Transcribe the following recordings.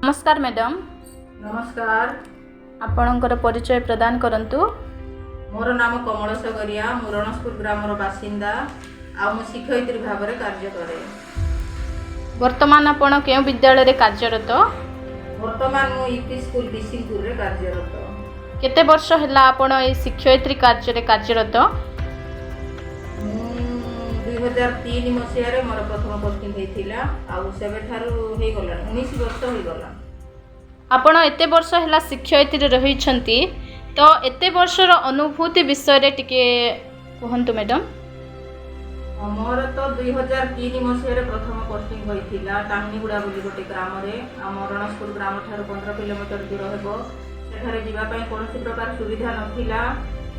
नमस्कार मैडम। नमस्कार। आपणकर परिचय प्रदान करंतु। मोर नाम कमल सगरिया, मु रणसपुर ग्रामर बासिंदा आ मु शिक्षयित्री भाव में कार्य करे। वर्तमान आपण केउ विद्यालय रे कार्यरत? वर्तमान मु यूपी स्कूल बिसिंगपुर रे कार्यरत। केते वर्ष होला आपण ए शिक्षयित्री कार्य रे कार्यरत? 2003 मसीह रे मोर प्रथम पोस्टिंग हेतिला आ सेबे थारु हे गला 19 वर्ष हो गला। आपण एते वर्ष होला शिक्षयित्री रही छंती, तो एते वर्षर अनुभूति विषय रे टिके कहंतु मैडम। मोर तो 2003 मसीह रे प्रथम पोस्टिंग होइथिला टांगनीगुड़ा बोली गोटे ग्राम रे। आम रणसपुर ग्राम ठार 15 किलोमीटर दूर हेबो। सेठारे जिबा पई कोनोसी प्रकार सुविधा नथिला।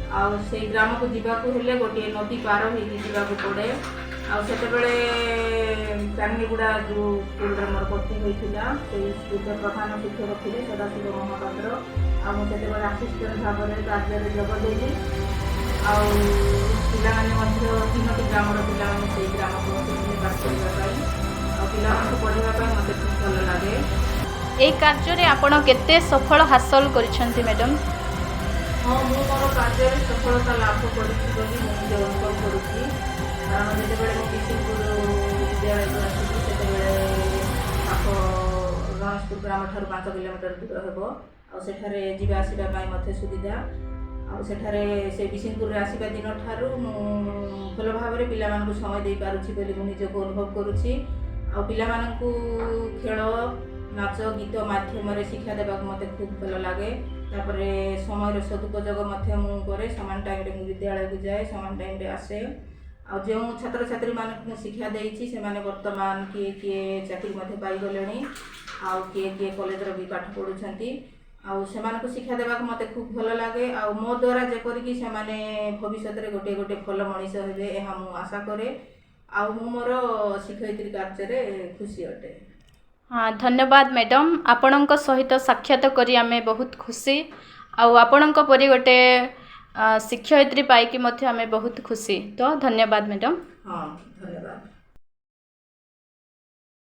आ से ग्राम को जीवाकू हेले गोटे नदी पार हो जीवाकू पड़े। आ सेते बेले टांगनीगुड़ा जो स्कूल रे मोर पोस्टिंग होइथिला से स्कूल रे प्रधान शिक्षक थिले सदाशिव महापात्र। आ मु सेते बेले असिस्टेंट भाव रे कार्य रे जोग देली। आ पिला माने मध्य 3टी ग्राम रो पिला माने से ग्राम को बात करबा पई आ पिला को पढिबा पई मते खूब भल लागे। ए कार्य रे आपण केते सफल हासिल करिसंती मैडम? हाँ, मु मोर कार्य सफलता लाभ करुँच बोली मुझे अनुभव करुँची। कारण जितेबाला मुझे बिसिंगपुर विद्यालय को आसी से पाख रणसपुर ग्राम ठार 5 किलोमीटर दूर हेब। आठारे जावा आसवाई सुविधा। आठारे से बिसिंगपुर आसवा दिन ठार भल भाव में पिला समय दे पारुछि बोली मु निजक अनुभव करुँची। आ पिला खेल नाच गीत माध्यम शिक्षा देवाक मते खूब भल लगे। तापरे समय सदुपयोग करे। सामान टाइम रे विद्यालय को जाए, सामान टाइम रे आसे। आ जो छात्र छात्री मान शिक्षा देइछि से माने वर्तमान किए किए चाकरी पाई गलेनी। आ किए किए कॉलेज रो भी पाठ पढुछंती। आ सेमान को शिक्षा देवाक मते खूब भल लागे। आ मो द्वारा जेपरि कि से माने भविष्य रे गोटे गोटे भल मनीष हेबे एहा मु आशा करे। आ मु मोर शिक्षयित्री कार्य रे खुशी अटे। हाँ, धन्यवाद मैडम। आपणक सहित साक्षात करी आमे बहुत खुशी। आउ आपणक परि गोटे शिक्षयित्री पाई कि मध्य आमे बहुत खुशी। तो धन्यवाद मैडम। हाँ।